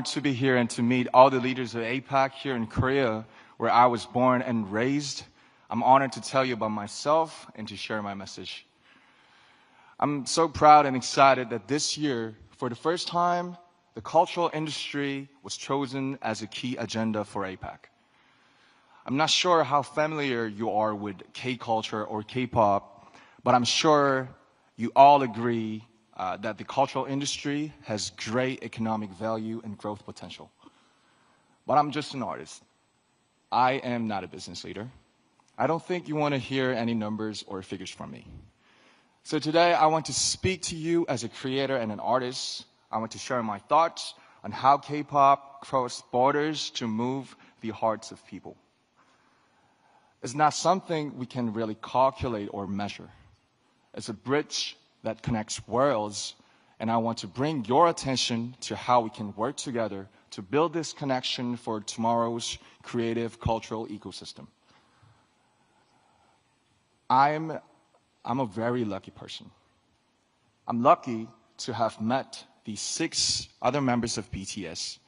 To be here and to meet all the leaders of APEC here in Korea, where I was born and raised. I'm honored to tell you about myself and to share my message. I'm so proud and excited that this year, for the first time, the cultural industry was chosen as a key agenda for APEC. I'm not sure how familiar you are with K-culture or K-pop, but I'm sure you all agree that the cultural industry has great economic value and growth potential. But I'm just an artist. I am not a business leader. I don't think you want to hear any numbers or figures from me. So today I want to speak to you as a creator and an artist. I want to share my thoughts on how K-pop crossed borders to move the hearts of people. It's not something we can really calculate or measure. It's a bridge that connects worlds, and I want to bring your attention to how we can work together to build this connection for tomorrow's creative cultural ecosystem. I'm a very lucky person. I'm lucky to have met the 6 other members of BTS.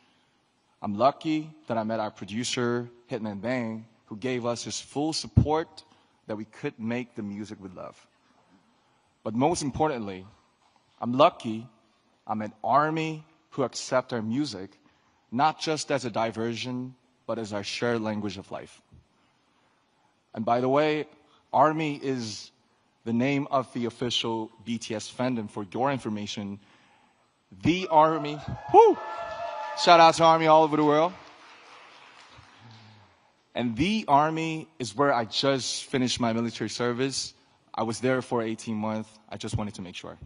I'm lucky that I met our producer, Hitman Bang, who gave us his full support that we could make the music we love. But most importantly, I'm lucky I'm an ARMY who accept our music, not just as a diversion, but as our shared language of life. And by the way, ARMY is the name of the official BTS fandom. For your information, the ARMY, whoo! Shout out to ARMY all over the world. And the ARMY is where I just finished my military service. I was there for 18 months. I just wanted to make sure.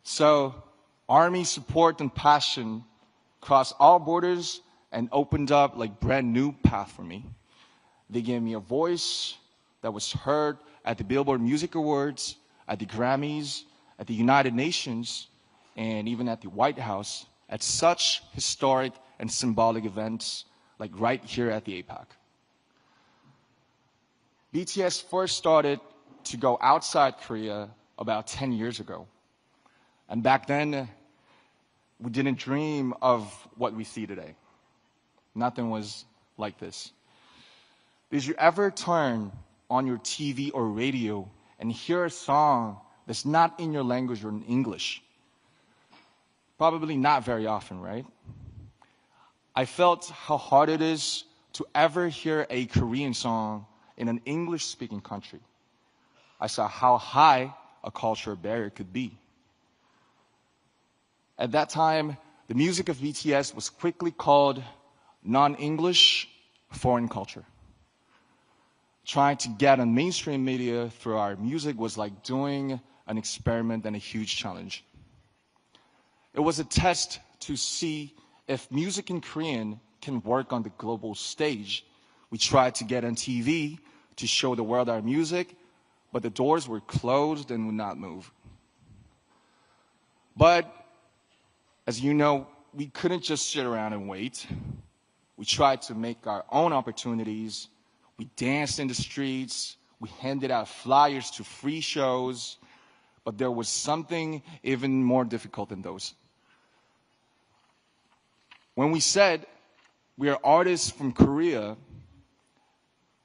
So, ARMY support and passion crossed all borders and opened up like brand new path for me. They gave me a voice that was heard at the Billboard Music Awards, at the Grammys, at the United Nations, and even at the White House, at such historic and symbolic events like right here at the APEC. BTS first started to go outside Korea about 10 years ago. And back then, we didn't dream of what we see today. Nothing was like this. Did you ever turn on your TV or radio and hear a song that's not in your language or in English? Probably not very often, right? I felt how hard it is to ever hear a Korean song in an English-speaking country. I saw how high a cultural barrier could be. At that time, the music of BTS was quickly called non-English foreign culture. Trying to get on mainstream media through our music was like doing an experiment and a huge challenge. It was a test to see if music in Korean can work on the global stage. We tried to get on TV to show the world our music, but the doors were closed and would not move. But, as you know, we couldn't just sit around and wait. We tried to make our own opportunities. We danced in the streets. We handed out flyers to free shows. But there was something even more difficult than those. When we said we are artists from Korea,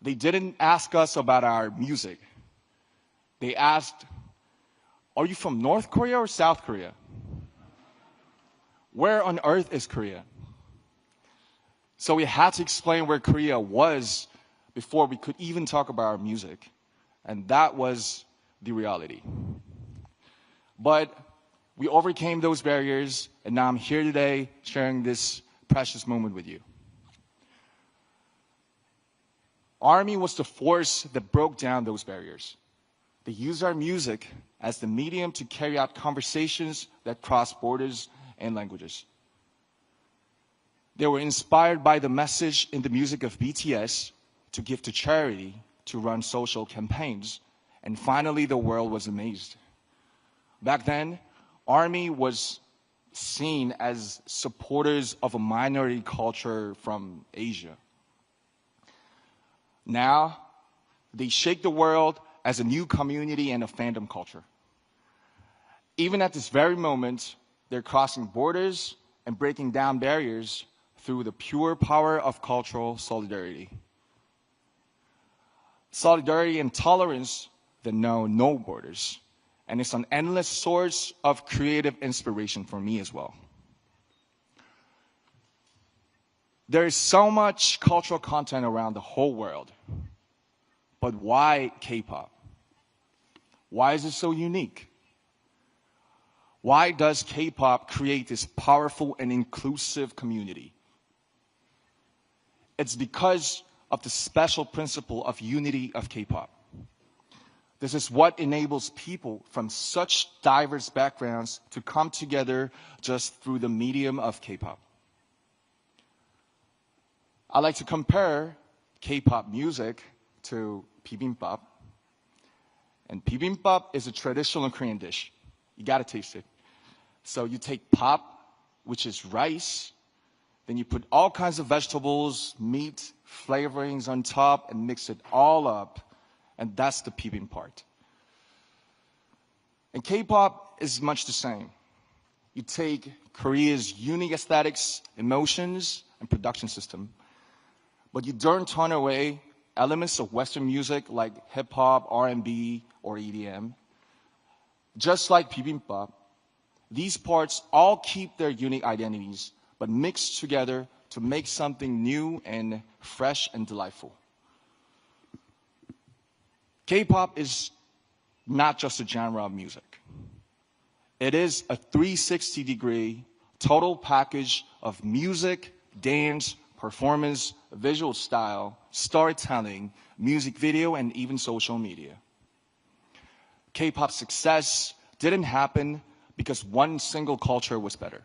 they didn't ask us about our music. They asked, are you from North Korea or South Korea? Where on earth is Korea? So we had to explain where Korea was before we could even talk about our music. And that was the reality. But we overcame those barriers, and now I'm here today sharing this precious moment with you. ARMY was the force that broke down those barriers. They used our music as the medium to carry out conversations that cross borders and languages. They were inspired by the message in the music of BTS to give to charity, to run social campaigns, and finally the world was amazed. Back then, ARMY was seen as supporters of a minority culture from Asia. Now, they shake the world as a new community and a fandom culture. Even at this very moment, they're crossing borders and breaking down barriers through the pure power of cultural solidarity. Solidarity and tolerance that know no borders, and it's an endless source of creative inspiration for me as well. There is so much cultural content around the whole world, but why K-pop? Why is it so unique? Why does K-pop create this powerful and inclusive community? It's because of the special principle of unity of K-pop. This is what enables people from such diverse backgrounds to come together just through the medium of K-pop. I like to compare K-pop music to bibimbap. And bibimbap is a traditional Korean dish. You gotta taste it. So you take pap, which is rice, then you put all kinds of vegetables, meat, flavorings on top, and mix it all up. And that's the bibimbap part. And K-pop is much the same. You take Korea's unique aesthetics, emotions, and production system, but you don't turn away elements of Western music like hip-hop, R&B, or EDM. Just like bibimbap, these parts all keep their unique identities, but mix together to make something new and fresh and delightful. K-pop is not just a genre of music. It is a 360-degree total package of music, dance, performance, visual style, storytelling, music video, and even social media. K-pop's success didn't happen because one single culture was better.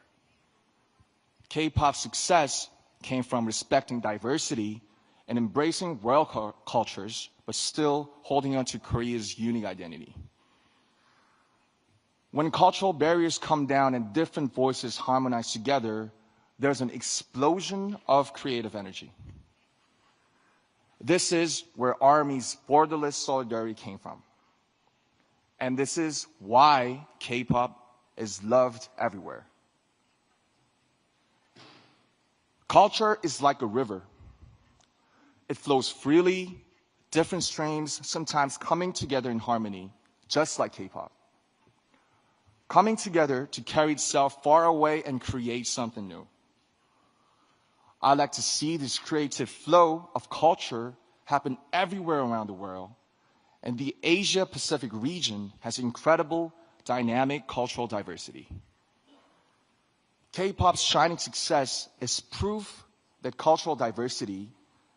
K-pop's success came from respecting diversity and embracing world cultures, but still holding on to Korea's unique identity. When cultural barriers come down and different voices harmonize together, there's an explosion of creative energy. This is where ARMY's borderless solidarity came from. And this is why K-pop is loved everywhere. Culture is like a river. It flows freely, different streams, sometimes coming together in harmony, just like K-pop. Coming together to carry itself far away and create something new. I like to see this creative flow of culture happen everywhere around the world. And the Asia-Pacific region has incredible, dynamic cultural diversity. K-pop's shining success is proof that cultural diversity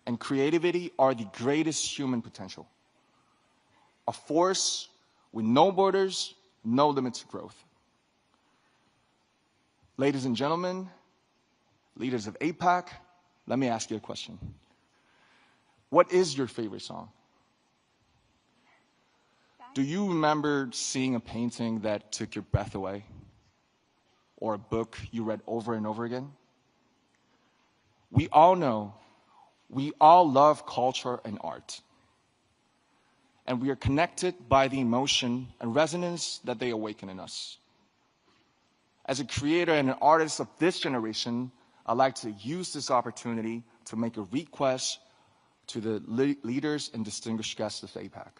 and creativity are the greatest human potential. A force with no borders, no limit to growth. Ladies and gentlemen, leaders of APEC, let me ask you a question. What is your favorite song? Do you remember seeing a painting that took your breath away? Or a book you read over and over again? We all know, we all love culture and art. And we are connected by the emotion and resonance that they awaken in us. As a creator and an artist of this generation, I'd like to use this opportunity to make a request to the leaders and distinguished guests of APEC.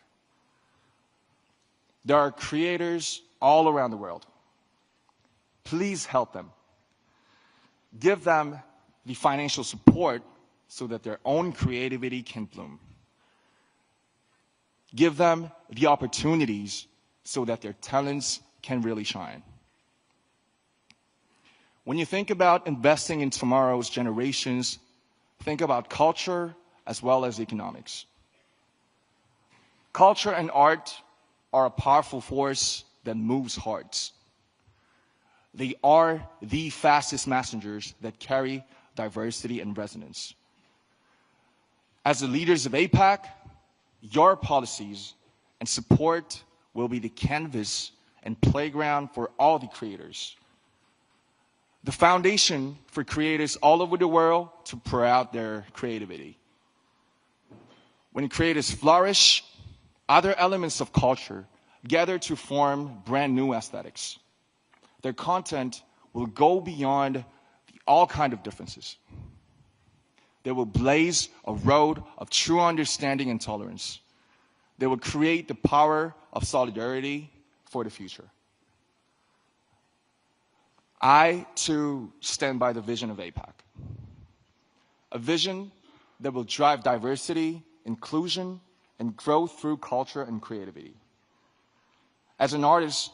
There are creators all around the world. Please help them. Give them the financial support so that their own creativity can bloom. Give them the opportunities so that their talents can really shine. When you think about investing in tomorrow's generations, think about culture as well as economics. Culture and art are a powerful force that moves hearts. They are the fastest messengers that carry diversity and resonance. As the leaders of APEC, your policies and support will be the canvas and playground for all the creators. The foundation for creators all over the world to pour out their creativity. When creators flourish, other elements of culture gather to form brand new aesthetics. Their content will go beyond all kinds of differences. They will blaze a road of true understanding and tolerance. They will create the power of solidarity for the future. I, too, stand by the vision of APEC. A vision that will drive diversity, inclusion, and growth through culture and creativity. As an artist,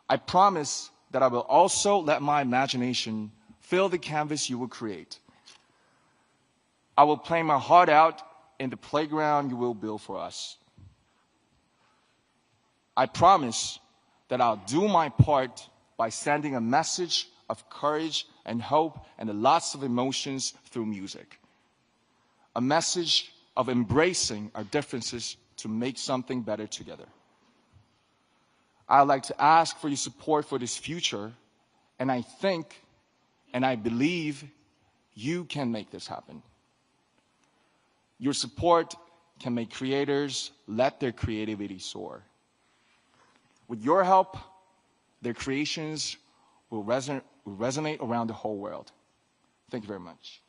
I promise that I will also let my imagination fill the canvas you will create. I will play my heart out in the playground you will build for us. I promise that I'll do my part by sending a message of courage and hope and lots of emotions through music. A message of embracing our differences to make something better together. I'd like to ask for your support for this future, and I think and I believe you can make this happen. Your support can make creators let their creativity soar. With your help, their creations will resonate around the whole world. Thank you very much.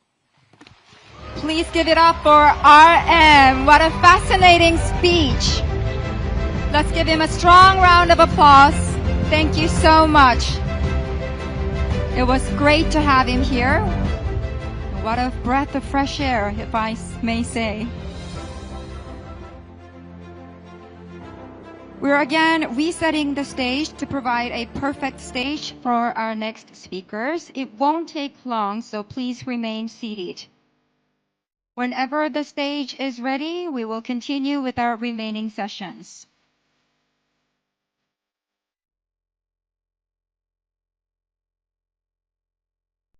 Please give it up for RM. What a fascinating speech. Let's give him a strong round of applause. Thank you so much. It was great to have him here. What a breath of fresh air, if I may say. We're again resetting the stage to provide a perfect stage for our next speakers. It won't take long, so please remain seated. Whenever the stage is ready, we will continue with our remaining sessions.